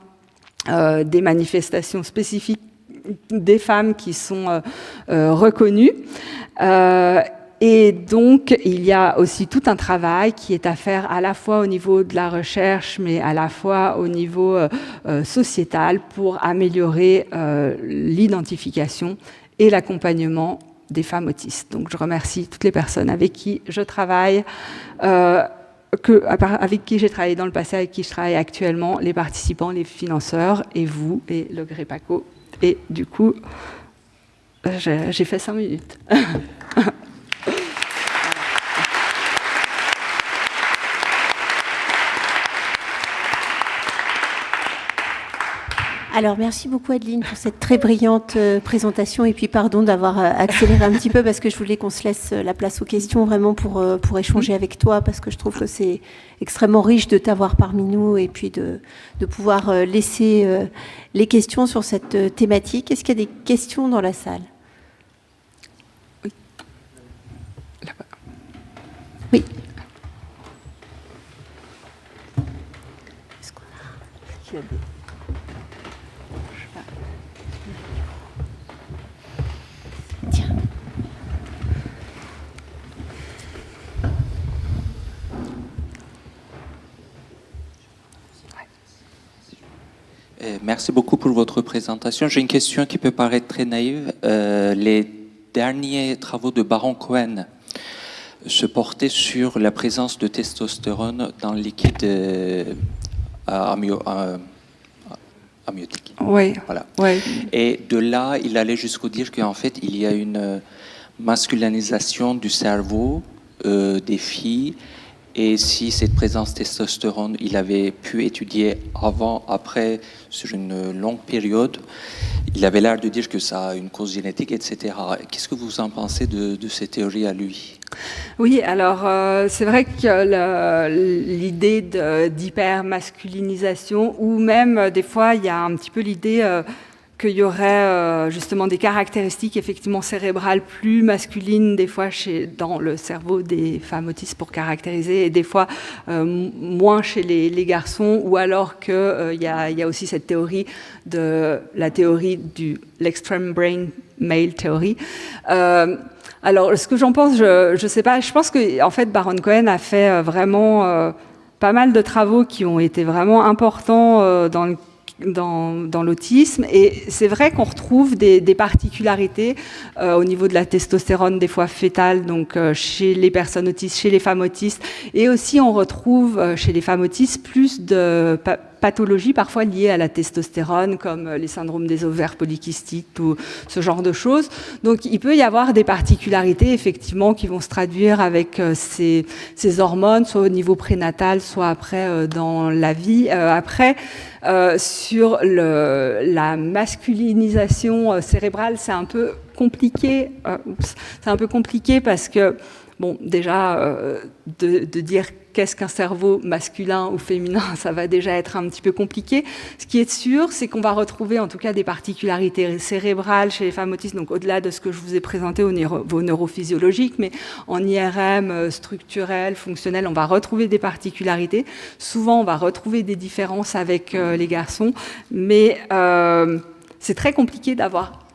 des manifestations spécifiques des femmes qui sont reconnues. Et donc, il y a aussi tout un travail qui est à faire à la fois au niveau de la recherche, mais à la fois au niveau sociétal pour améliorer l'identification et l'accompagnement des femmes autistes. Donc, je remercie toutes les personnes avec qui je travaille, avec qui j'ai travaillé dans le passé, avec qui je travaille actuellement, les participants, les financeurs, et vous, et le GREPACO. Et du coup, j'ai fait 5 minutes. Alors, merci beaucoup Adeline pour cette très brillante présentation et puis pardon d'avoir accéléré un petit peu parce que je voulais qu'on se laisse la place aux questions vraiment pour échanger avec toi parce que je trouve que c'est extrêmement riche de t'avoir parmi nous et puis de pouvoir laisser les questions sur cette thématique. Est-ce qu'il y a des questions dans la salle? Oui. Là-bas. Oui. Est-ce qu'il y a des... Merci beaucoup pour votre présentation. J'ai une question qui peut paraître très naïve. Les derniers travaux de Baron Cohen se portaient sur la présence de testostérone dans le liquide amniotique. Oui. Voilà. Oui. Et de là, il allait jusqu'au dire qu'en fait, il y a une masculinisation du cerveau des filles. Et si cette présence de testostérone, il avait pu étudier avant, après, sur une longue période, il avait l'air de dire que ça a une cause génétique, etc. Qu'est-ce que vous en pensez de ces théories à lui? Oui, alors c'est vrai que l'idée d'hypermasculinisation, ou même des fois, il y a un petit peu l'idée qu'il y aurait justement des caractéristiques effectivement cérébrales plus masculines des fois dans le cerveau des femmes autistes pour caractériser et des fois moins chez les garçons, ou alors qu'il y a aussi cette théorie de la théorie l'extreme brain male theory. Alors ce que j'en pense, je sais pas, je pense que en fait Baron Cohen a fait vraiment pas mal de travaux qui ont été vraiment importants dans l'autisme. Et c'est vrai qu'on retrouve des particularités au niveau de la testostérone, des fois fétale, donc chez les personnes autistes, chez les femmes autistes. Et aussi, on retrouve chez les femmes autistes plus de pathologies parfois liées à la testostérone, comme les syndromes des ovaires polykystiques ou ce genre de choses. Donc, il peut y avoir des particularités, effectivement, qui vont se traduire avec ces hormones, soit au niveau prénatal, soit après dans la vie. Après, sur la masculinisation cérébrale, c'est un peu compliqué. C'est un peu compliqué parce que, bon, déjà, de dire qu'est-ce qu'un cerveau masculin ou féminin, ça va déjà être un petit peu compliqué. Ce qui est sûr, c'est qu'on va retrouver en tout cas des particularités cérébrales chez les femmes autistes, donc au-delà de ce que je vous ai présenté au niveau neurophysiologique, mais en IRM structurel, fonctionnel, on va retrouver des particularités. Souvent, on va retrouver des différences avec les garçons, mais c'est très compliqué d'avoir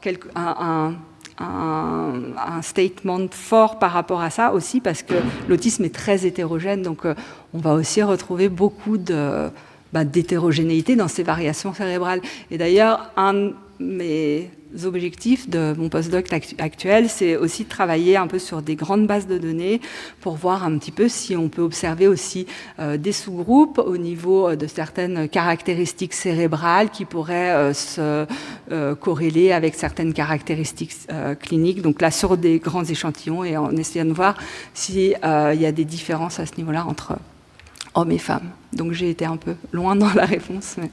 un statement fort par rapport à ça aussi, parce que l'autisme est très hétérogène, donc on va aussi retrouver beaucoup d'hétérogénéité dans ces variations cérébrales. Et d'ailleurs, un de mes objectifs de mon postdoc actuel, c'est aussi de travailler un peu sur des grandes bases de données pour voir un petit peu si on peut observer aussi des sous-groupes au niveau de certaines caractéristiques cérébrales qui pourraient se corréler avec certaines caractéristiques cliniques. Donc là, sur des grands échantillons, et en essayant de voir s'il y a des différences à ce niveau-là entre hommes et femmes. Donc j'ai été un peu loin dans la réponse. Mais...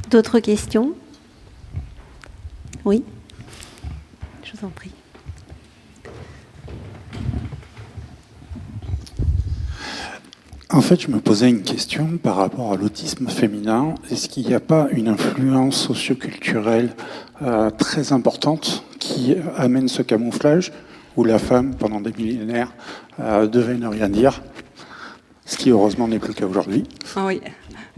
D'autres questions ? Oui, je vous en prie. En fait, je me posais une question par rapport à l'autisme féminin. Est-ce qu'il n'y a pas une influence socioculturelle très importante qui amène ce camouflage où la femme, pendant des millénaires, devait ne rien dire, ce qui heureusement n'est plus le cas aujourd'hui? Oui.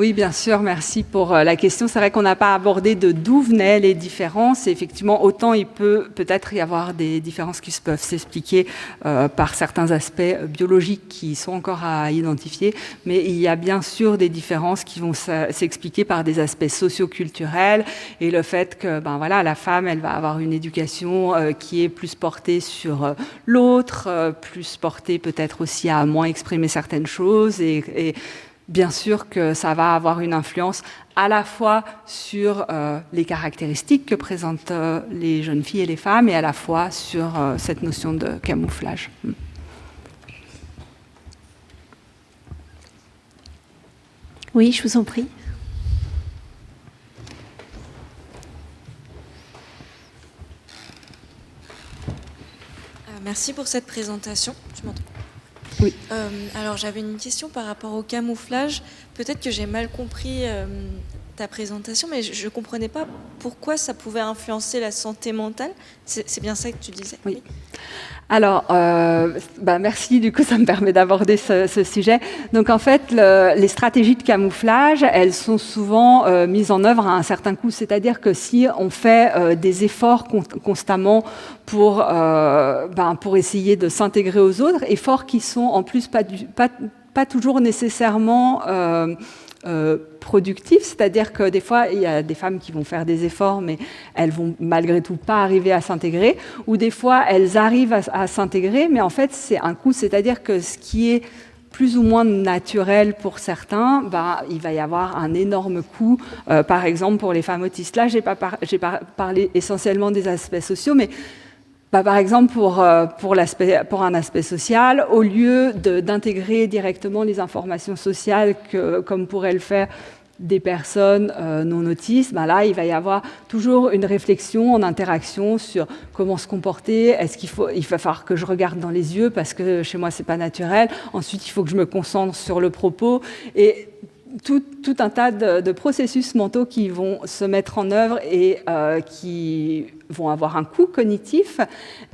Oui, bien sûr, merci pour la question. C'est vrai qu'on n'a pas abordé d'où venaient les différences. Et effectivement, autant il peut-être y avoir des différences qui peuvent s'expliquer par certains aspects biologiques qui sont encore à identifier, mais il y a bien sûr des différences qui vont s'expliquer par des aspects socioculturels et le fait que la femme, elle va avoir une éducation qui est plus portée sur l'autre, plus portée peut-être aussi à moins exprimer certaines choses et bien sûr que ça va avoir une influence à la fois sur les caractéristiques que présentent les jeunes filles et les femmes et à la fois sur cette notion de camouflage. Oui, je vous en prie. Merci pour cette présentation. Tu m'entends ? Oui. Alors j'avais une question par rapport au camouflage. Peut-être que j'ai mal compris ta présentation, mais je ne comprenais pas pourquoi ça pouvait influencer la santé mentale. C'est bien ça que tu disais? Oui. Alors, merci, du coup, ça me permet d'aborder ce sujet. Donc, en fait, les stratégies de camouflage, elles sont souvent mises en œuvre à un certain coût. C'est-à-dire que si on fait des efforts constamment pour essayer de s'intégrer aux autres, efforts qui sont en plus pas toujours nécessairement productifs, c'est-à-dire que des fois, il y a des femmes qui vont faire des efforts, mais elles vont malgré tout pas arriver à s'intégrer, ou des fois, elles arrivent à s'intégrer, mais en fait, c'est un coût, c'est-à-dire que ce qui est plus ou moins naturel pour certains, il va y avoir un énorme coût, par exemple pour les femmes autistes. Là, j'ai pas parlé essentiellement des aspects sociaux, mais par exemple, pour un aspect social, au lieu d'intégrer directement les informations sociales comme pourraient le faire des personnes non autistes, là, il va y avoir toujours une réflexion en interaction sur comment se comporter. Il va falloir que je regarde dans les yeux parce que chez moi, c'est pas naturel. Ensuite, il faut que je me concentre sur le propos. Et tout un tas de processus mentaux qui vont se mettre en œuvre et qui vont avoir un coût cognitif.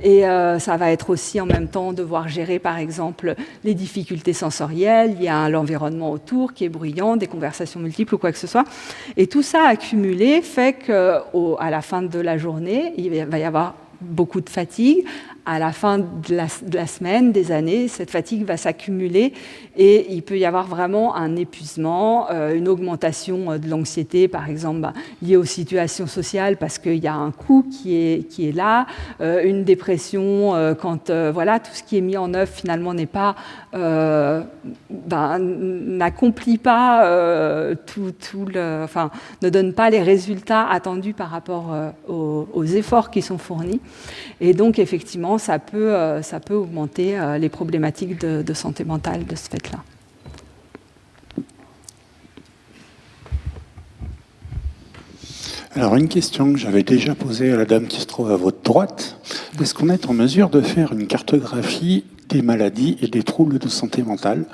Et ça va être aussi en même temps devoir gérer, par exemple, les difficultés sensorielles. Il y a l'environnement autour qui est bruyant, des conversations multiples ou quoi que ce soit. Et tout ça accumulé fait qu'à la fin de la journée, il va y avoir beaucoup de fatigue, à la fin de la semaine, des années, cette fatigue va s'accumuler et il peut y avoir vraiment un épuisement, une augmentation de l'anxiété, par exemple, liée aux situations sociales parce qu'il y a un coût qui est là, une dépression quand voilà, tout ce qui est mis en œuvre finalement n'est pas, n'accomplit pas ne donne pas les résultats attendus par rapport aux efforts qui sont fournis. Et donc, effectivement, ça peut augmenter les problématiques de santé mentale de ce fait-là. Alors, une question que j'avais déjà posée à la dame qui se trouve à votre droite. Est-ce qu'on est en mesure de faire une cartographie des maladies et des troubles de santé mentale?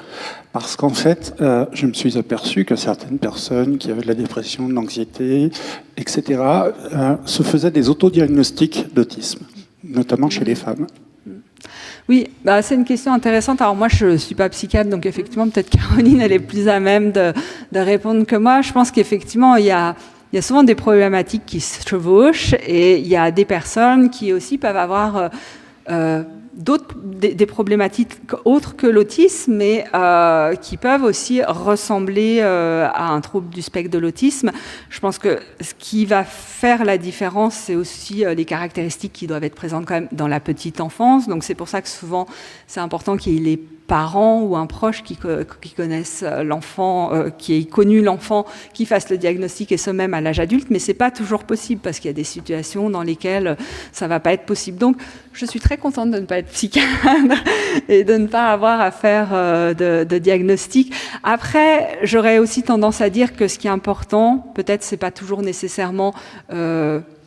Parce qu'en fait, je me suis aperçu que certaines personnes qui avaient de la dépression, de l'anxiété, etc., se faisaient des autodiagnostics d'autisme, notamment chez les femmes. Oui, c'est une question intéressante. Alors moi, je ne suis pas psychiatre, donc effectivement, peut-être Caroline, elle est plus à même de répondre que moi. Je pense qu'effectivement, il y a souvent des problématiques qui se chevauchent et il y a des personnes qui aussi peuvent avoir des problématiques autres que l'autisme, mais qui peuvent aussi ressembler à un trouble du spectre de l'autisme. Je pense que ce qui va faire la différence, c'est aussi les caractéristiques qui doivent être présentes quand même dans la petite enfance. Donc c'est pour ça que souvent, c'est important qu'il y ait les parents ou un proche qui connaissent l'enfant, qui ait connu l'enfant, qui fasse le diagnostic et ce même à l'âge adulte, mais c'est pas toujours possible parce qu'il y a des situations dans lesquelles ça va pas être possible. Donc, je suis très contente de ne pas être psychiatre et de ne pas avoir à faire de diagnostic. Après, j'aurais aussi tendance à dire que ce qui est important, peut-être c'est pas toujours nécessairement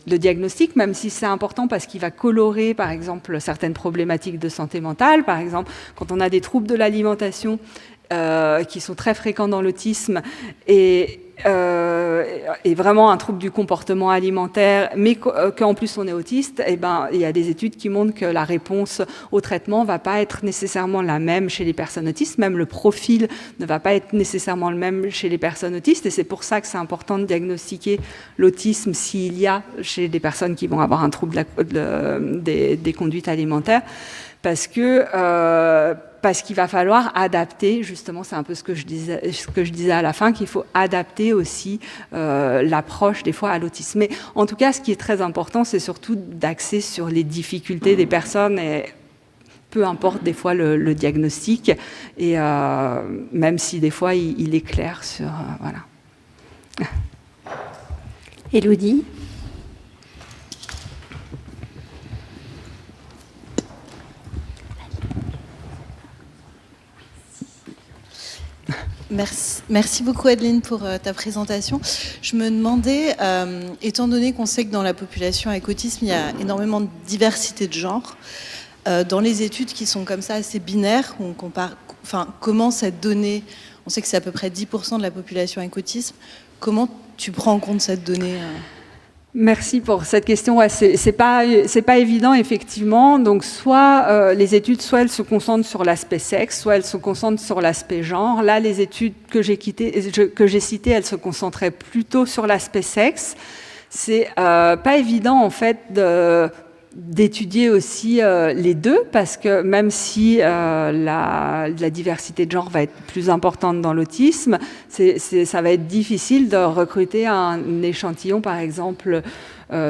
le diagnostic, même si c'est important parce qu'il va colorer, par exemple, certaines problématiques de santé mentale. Par exemple, quand on a des troubles de l'alimentation qui sont très fréquents dans l'autisme et vraiment un trouble du comportement alimentaire, mais qu'en plus on est autiste, il y a des études qui montrent que la réponse au traitement ne va pas être nécessairement la même chez les personnes autistes, même le profil ne va pas être nécessairement le même chez les personnes autistes, et c'est pour ça que c'est important de diagnostiquer l'autisme s'il y a chez des personnes qui vont avoir un trouble des conduites alimentaires, parce qu'il va falloir adapter, justement, c'est un peu ce que je disais à la fin, qu'il faut adapter aussi l'approche des fois à l'autisme. Mais en tout cas, ce qui est très important, c'est surtout d'axer sur les difficultés des personnes, et peu importe des fois le diagnostic, et même si des fois il est clair sur... voilà. Élodie ? Merci beaucoup Adeline pour ta présentation. Je me demandais, étant donné qu'on sait que dans la population avec autisme, il y a énormément de diversité de genre, dans les études qui sont comme ça assez binaires, où on compare, comment cette donnée, on sait que c'est à peu près 10% de la population avec autisme, comment tu prends en compte cette donnée Merci pour cette question. Ouais, c'est pas évident, effectivement. Donc, soit les études, soit elles se concentrent sur l'aspect sexe, soit elles se concentrent sur l'aspect genre. Là, les études que j'ai citées, elles se concentraient plutôt sur l'aspect sexe. C'est pas évident, en fait, d'étudier aussi les deux, parce que même si la diversité de genre va être plus importante dans l'autisme, ça va être difficile de recruter un échantillon, par exemple,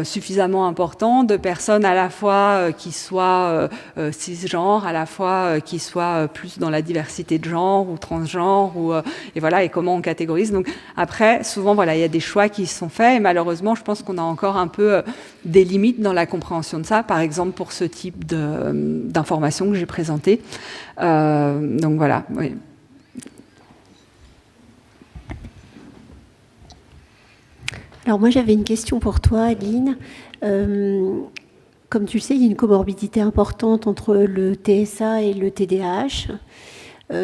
suffisamment important de personnes à la fois qui soient cisgenres, à la fois qui soient plus dans la diversité de genre ou transgenre, et voilà, et comment on catégorise. Donc après, souvent, voilà, il y a des choix qui sont faits, et malheureusement, je pense qu'on a encore un peu des limites dans la compréhension de ça, par exemple pour ce type d'informations que j'ai présentées. Donc voilà, oui. Alors moi j'avais une question pour toi, Adeline. Comme tu le sais, il y a une comorbidité importante entre le TSA et le TDAH.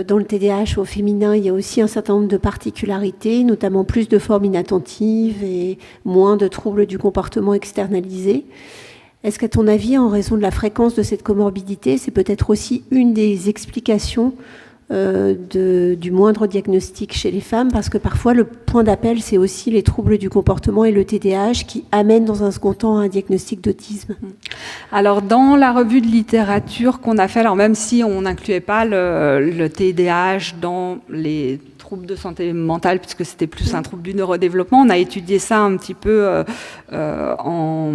Dans le TDAH au féminin, il y a aussi un certain nombre de particularités, notamment plus de formes inattentives et moins de troubles du comportement externalisés. Est-ce qu'à ton avis, en raison de la fréquence de cette comorbidité, c'est peut-être aussi une des explications du moindre diagnostic chez les femmes, parce que parfois le point d'appel, c'est aussi les troubles du comportement et le TDAH qui amènent dans un second temps un diagnostic d'autisme. Alors dans la revue de littérature qu'on a fait, alors même si on n'incluait pas le TDAH dans les troubles de santé mentale, puisque c'était plus un trouble du neurodéveloppement, on a étudié ça un petit peu en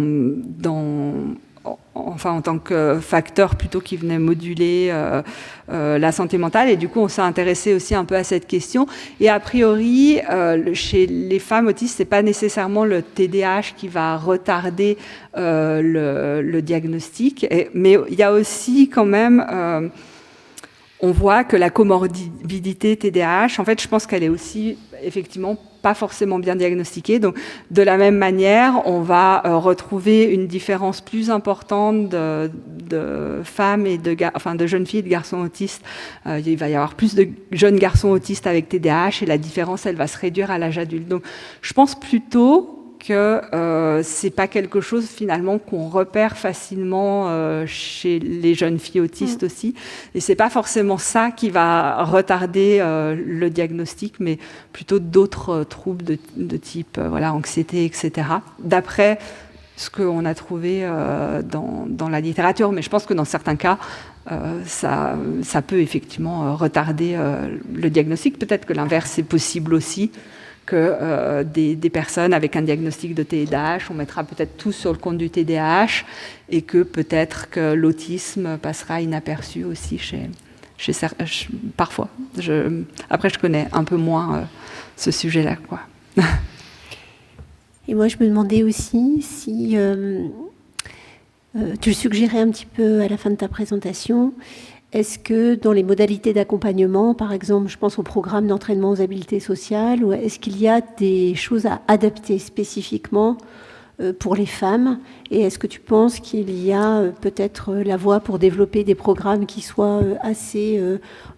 tant que facteur plutôt qui venait moduler la santé mentale, et du coup on s'est intéressé aussi un peu à cette question. Et a priori, chez les femmes autistes, c'est pas nécessairement le TDAH qui va retarder le diagnostic, mais il y a aussi quand même on voit que la comorbidité TDAH, en fait, je pense qu'elle est aussi effectivement pas forcément bien diagnostiquée. Donc, de la même manière, on va retrouver une différence plus importante de femmes et de jeunes filles et de garçons autistes. Il va y avoir plus de jeunes garçons autistes avec TDAH et la différence, elle va se réduire à l'âge adulte. Donc, je pense plutôt que c'est pas quelque chose finalement qu'on repère facilement chez les jeunes filles autistes aussi, et c'est pas forcément ça qui va retarder le diagnostic, mais plutôt d'autres troubles de type anxiété, etc. D'après ce qu'on a trouvé dans la littérature, mais je pense que dans certains cas ça peut effectivement retarder le diagnostic. Peut-être que l'inverse est possible aussi, que des personnes avec un diagnostic de TDAH, on mettra peut-être tout sur le compte du TDAH, et que peut-être que l'autisme passera inaperçu aussi parfois. Après, je connais un peu moins ce sujet-là, quoi. Et moi, je me demandais aussi si tu le suggérais un petit peu à la fin de ta présentation. Est-ce que dans les modalités d'accompagnement, par exemple, je pense au programme d'entraînement aux habiletés sociales, ou est-ce qu'il y a des choses à adapter spécifiquement pour les femmes? Et est-ce que tu penses qu'il y a peut-être la voie pour développer des programmes qui soient assez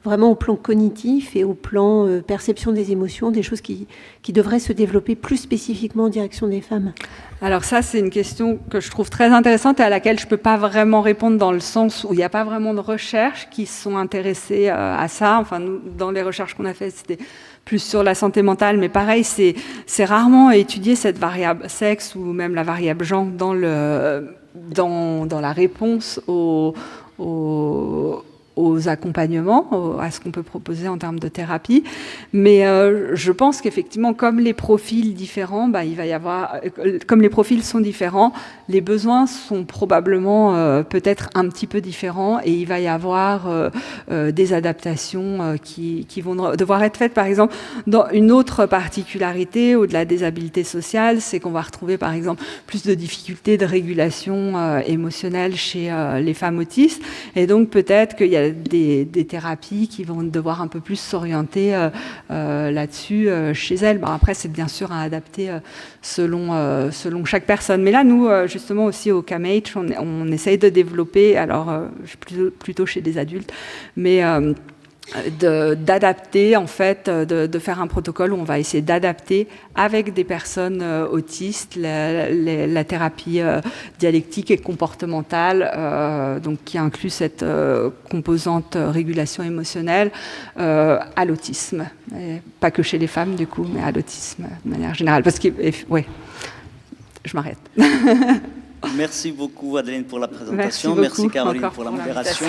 vraiment au plan cognitif et au plan perception des émotions, des choses qui devraient se développer plus spécifiquement en direction des femmes? Alors ça, c'est une question que je trouve très intéressante et à laquelle je ne peux pas vraiment répondre, dans le sens où il n'y a pas vraiment de recherches qui sont intéressées à ça. Enfin, nous, dans les recherches qu'on a faites, c'était plus sur la santé mentale, mais pareil, c'est rarement étudié, cette variable sexe ou même la variable genre dans la réponse aux accompagnements, à ce qu'on peut proposer en termes de thérapie. Mais je pense qu'effectivement, comme les profils différents, il va y avoir, comme les profils sont différents, les besoins sont probablement peut-être un petit peu différents, et il va y avoir des adaptations qui vont devoir être faites. Par exemple, dans une autre particularité, au-delà des habiletés sociales, c'est qu'on va retrouver par exemple plus de difficultés de régulation émotionnelle chez les femmes autistes, et donc peut-être qu'il y a des thérapies qui vont devoir un peu plus s'orienter là-dessus chez elles. Après, c'est bien sûr à adapter selon chaque personne. Mais là, nous, justement, aussi au CAMH, on essaye de développer, alors plutôt chez des adultes, mais d'adapter, en fait, de faire un protocole où on va essayer d'adapter avec des personnes autistes la thérapie dialectique et comportementale, donc qui inclut cette composante régulation émotionnelle à l'autisme. Et pas que chez les femmes, du coup, mais à l'autisme de manière générale. Parce que, ouais, je m'arrête. Merci beaucoup, Adeline, pour la présentation. Merci, Caroline, pour la modération.